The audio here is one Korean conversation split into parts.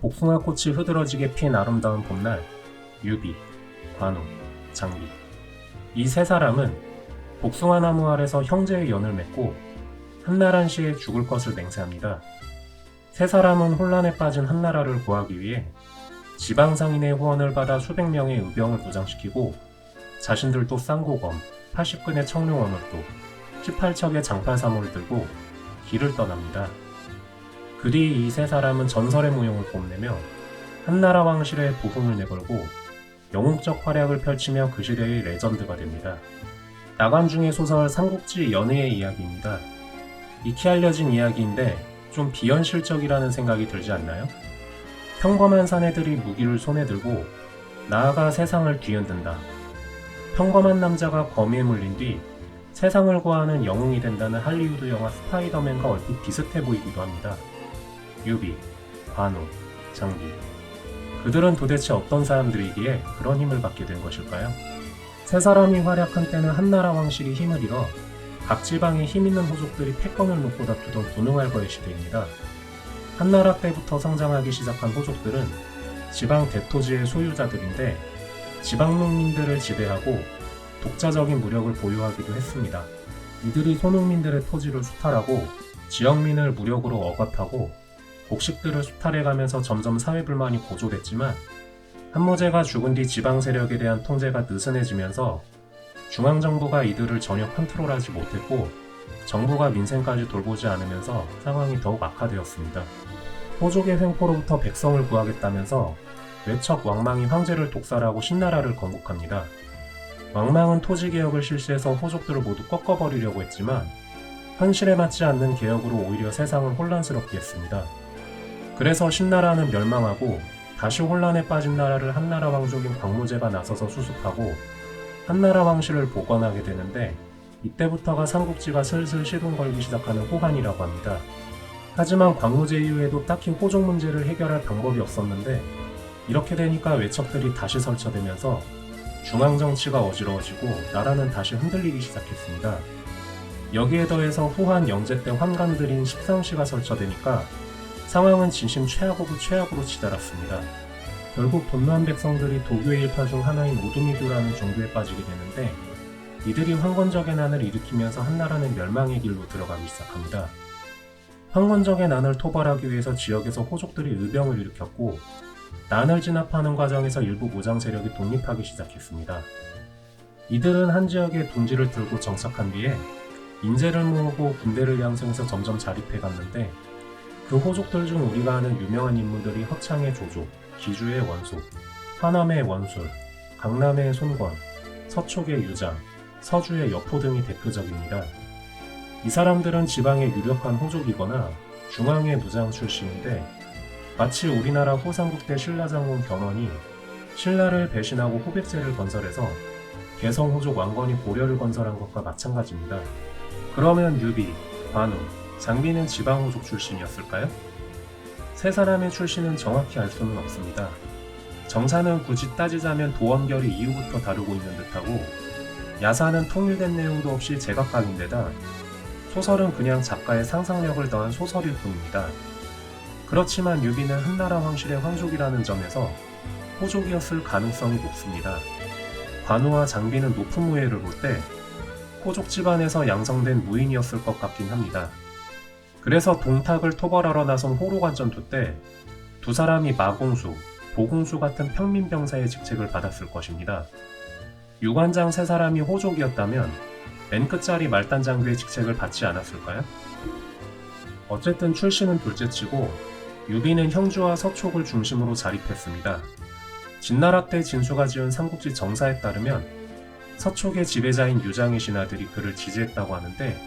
복숭아꽃이 흐드러지게 핀 아름다운 봄날, 유비, 관우, 장비. 이 세 사람은 복숭아나무 아래서 형제의 연을 맺고 한나란 시에 죽을 것을 맹세합니다. 세 사람은 혼란에 빠진 한나라를 구하기 위해 지방상인의 후원을 받아 수백 명의 의병을 무장시키고 자신들도 쌍고검, 80근의 청룡원으로 18척의 장팔사모를 들고 길을 떠납니다. 그뒤 이 세 사람은 전설의 무용을 뽐내며 한나라 왕실의 부흥을 내걸고 영웅적 활약을 펼치며 그 시대의 레전드가 됩니다. 나관중의 소설 삼국지 연의의 이야기입니다. 익히 알려진 이야기인데 좀 비현실적이라는 생각이 들지 않나요? 평범한 사내들이 무기를 손에 들고 나아가 세상을 뒤흔든다. 평범한 남자가 거미에 물린 뒤 세상을 구하는 영웅이 된다는 할리우드 영화 스파이더맨과 얼핏 비슷해 보이기도 합니다. 유비, 관우, 장비. 그들은 도대체 어떤 사람들이기에 그런 힘을 받게 된 것일까요? 세 사람이 활약한 때는 한나라 왕실이 힘을 잃어 각 지방에 힘 있는 호족들이 패권을 놓고 다투던 분홍알거의 시대입니다. 한나라 때부터 성장하기 시작한 호족들은 지방 대토지의 소유자들인데 지방 농민들을 지배하고 독자적인 무력을 보유하기도 했습니다. 이들이 소농민들의 토지를 수탈하고 지역민을 무력으로 억압하고 곡식들을 수탈해가면서 점점 사회불만이 고조됐지만 한모제가 죽은 뒤 지방 세력에 대한 통제가 느슨해지면서 중앙정부가 이들을 전혀 컨트롤하지 못했고 정부가 민생까지 돌보지 않으면서 상황이 더욱 악화되었습니다. 호족의 횡포로부터 백성을 구하겠다면서 외척 왕망이 황제를 독살하고 신나라를 건국합니다. 왕망은 토지개혁을 실시해서 호족들을 모두 꺾어버리려고 했지만 현실에 맞지 않는 개혁으로 오히려 세상을 혼란스럽게 했습니다. 그래서 신나라는 멸망하고 다시 혼란에 빠진 나라를 한나라 왕족인 광무제가 나서서 수습하고 한나라 왕실을 복원하게 되는데 이때부터가 삼국지가 슬슬 시동 걸기 시작하는 호환이라고 합니다. 하지만 광무제 이후에도 딱히 호족 문제를 해결할 방법이 없었는데 이렇게 되니까 외척들이 다시 설쳐되면서 중앙정치가 어지러워지고 나라는 다시 흔들리기 시작했습니다. 여기에 더해서 후한 영제 때 환관들인 십상시가 설쳐되니까 상황은 진심 최악으로 치달았습니다. 결국 분노한 백성들이 도교의 일파 중 하나인 오두미교라는 종교에 빠지게 되는데 이들이 황건적의 난을 일으키면서 한나라는 멸망의 길로 들어가기 시작합니다. 황건적의 난을 토벌하기 위해서 지역에서 호족들이 의병을 일으켰고 난을 진압하는 과정에서 일부 무장 세력이 독립하기 시작했습니다. 이들은 한 지역에 둥지를 들고 정착한 뒤에 인재를 모으고 군대를 양성해서 점점 자립해 갔는데 그 호족들 중 우리가 아는 유명한 인물들이 허창의 조조, 기주의 원소, 화남의 원술, 강남의 손권, 서촉의 유장, 서주의 여포 등이 대표적입니다. 이 사람들은 지방의 유력한 호족이거나 중앙의 무장 출신인데 마치 우리나라 후삼국 때 신라장군 경원이 신라를 배신하고 호백제를 건설해서 개성호족 왕건이 고려를 건설한 것과 마찬가지입니다. 그러면 유비, 관우, 장비는 지방호족 출신이었을까요? 세 사람의 출신은 정확히 알 수는 없습니다. 정사는 굳이 따지자면 도원결이 이후부터 다루고 있는 듯하고 야사는 통일된 내용도 없이 제각각인데다 소설은 그냥 작가의 상상력을 더한 소설일 뿐입니다. 그렇지만 유비는 한나라 황실의 황족이라는 점에서 호족이었을 가능성이 높습니다. 관우와 장비는 높은 무예를 볼 때 호족 집안에서 양성된 무인이었을 것 같긴 합니다. 그래서 동탁을 토벌하러 나선 호로관 전투 때 두 사람이 마공수, 보공수 같은 평민병사의 직책을 받았을 것입니다. 유관장 세 사람이 호족이었다면 맨 끝자리 말단장교의 직책을 받지 않았을까요? 어쨌든 출신은 둘째치고 유비는 형주와 서촉을 중심으로 자립했습니다. 진나라 때 진수가 지은 삼국지 정사에 따르면 서촉의 지배자인 유장의 신하들이 그를 지지했다고 하는데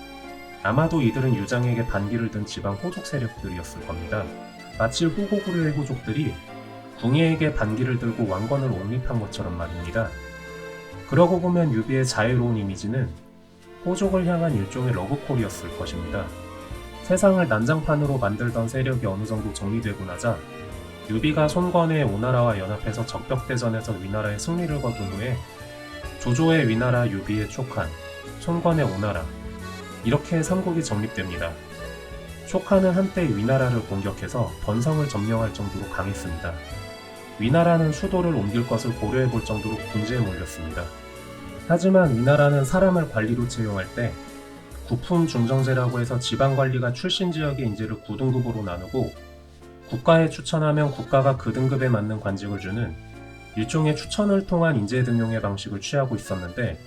아마도 이들은 유장에게 반기를 든 지방 호족 세력들이었을 겁니다. 마치 후고구려의 호족들이 궁예에게 반기를 들고 왕권을 옹립한 것처럼 말입니다. 그러고 보면 유비의 자유로운 이미지는 호족을 향한 일종의 러브콜이었을 것입니다. 세상을 난장판으로 만들던 세력이 어느 정도 정리되고 나자 유비가 손권의 오나라와 연합해서 적벽대전에서 위나라의 승리를 거둔 후에 조조의 위나라, 유비의 촉한, 손권의 오나라 이렇게 삼국이 정립됩니다. 촉하는 한때 위나라를 공격해서 번성을 점령할 정도로 강했습니다. 위나라는 수도를 옮길 것을 고려해 볼 정도로 궁지에 몰렸습니다. 하지만 위나라는 사람을 관리로 채용할 때 구품 중정제라고 해서 지방관리가 출신 지역의 인재를 9등급으로 나누고 국가에 추천하면 국가가 그 등급에 맞는 관직을 주는 일종의 추천을 통한 인재 등용의 방식을 취하고 있었는데,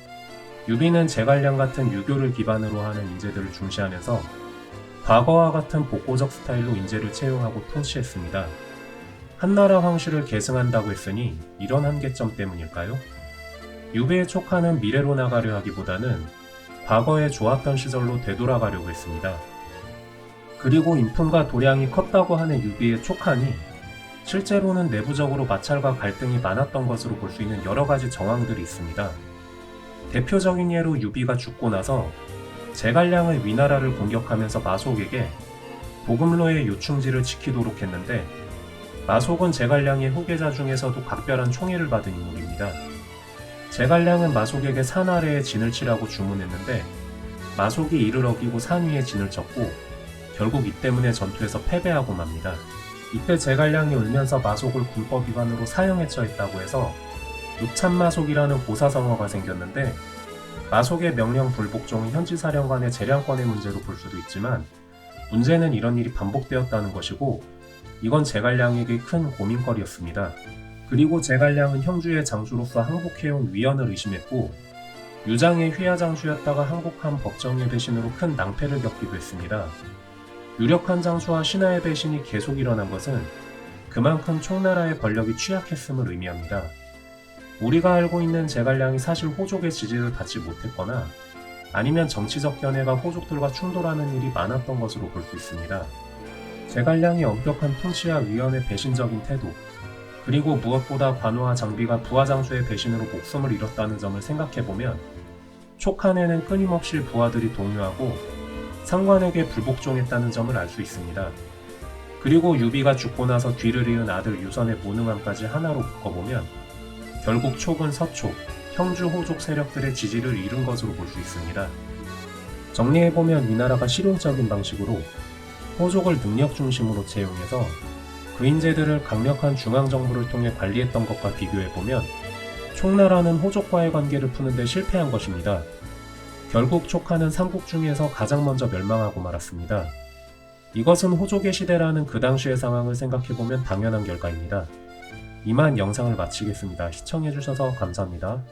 유비는 제갈량 같은 유교를 기반으로 하는 인재들을 중시하면서 과거와 같은 복고적 스타일로 인재를 채용하고 통치했습니다. 한나라 황실을 계승한다고 했으니 이런 한계점 때문일까요? 유비의 촉하는 미래로 나가려 하기보다는 과거에 좋았던 시절로 되돌아가려고 했습니다. 그리고 인품과 도량이 컸다고 하는 유비의 촉한이 실제로는 내부적으로 마찰과 갈등이 많았던 것으로 볼 수 있는 여러 가지 정황들이 있습니다. 대표적인 예로 유비가 죽고 나서 제갈량의 위나라를 공격하면서 마속에게 보금로의 요충지를 지키도록 했는데, 마속은 제갈량의 후계자 중에서도 각별한 총애를 받은 인물입니다. 제갈량은 마속에게 산 아래에 진을 치라고 주문했는데 마속이 이를 어기고 산 위에 진을 쳤고 결국 이 때문에 전투에서 패배하고 맙니다. 이때 제갈량이 울면서 마속을 군법 위반으로 사형에 처했다고 해서 육참마속이라는 고사성어가 생겼는데, 마속의 명령 불복종은 현지 사령관의 재량권의 문제로 볼 수도 있지만 문제는 이런 일이 반복되었다는 것이고, 이건 제갈량에게 큰 고민거리였습니다. 그리고 제갈량은 형주의 장수로서 항복해온 위헌을 의심했고 유장의 휘하장수였다가 항복한 법정의 배신으로 큰 낭패를 겪기도 했습니다. 유력한 장수와 신하의 배신이 계속 일어난 것은 그만큼 총나라의 권력이 취약했음을 의미합니다. 우리가 알고 있는 제갈량이 사실 호족의 지지를 받지 못했거나 아니면 정치적 견해가 호족들과 충돌하는 일이 많았던 것으로 볼 수 있습니다. 제갈량의 엄격한 통치와 위헌의 배신적인 태도, 그리고 무엇보다 관우와 장비가 부하장수의 배신으로 목숨을 잃었다는 점을 생각해보면 촉한에는 끊임없이 부하들이 동요하고 상관에게 불복종했다는 점을 알 수 있습니다. 그리고 유비가 죽고 나서 뒤를 이은 아들 유선의 무능함까지 하나로 묶어보면 결국 촉은 서촉, 형주 호족 세력들의 지지를 잃은 것으로 볼 수 있습니다. 정리해보면 위나라가 실용적인 방식으로 호족을 능력 중심으로 채용해서 그 인재들을 강력한 중앙정부를 통해 관리했던 것과 비교해보면 총나라는 호족과의 관계를 푸는데 실패한 것입니다. 결국 촉하는 삼국 중에서 가장 먼저 멸망하고 말았습니다. 이것은 호족의 시대라는 그 당시의 상황을 생각해보면 당연한 결과입니다. 이만 영상을 마치겠습니다. 시청해주셔서 감사합니다.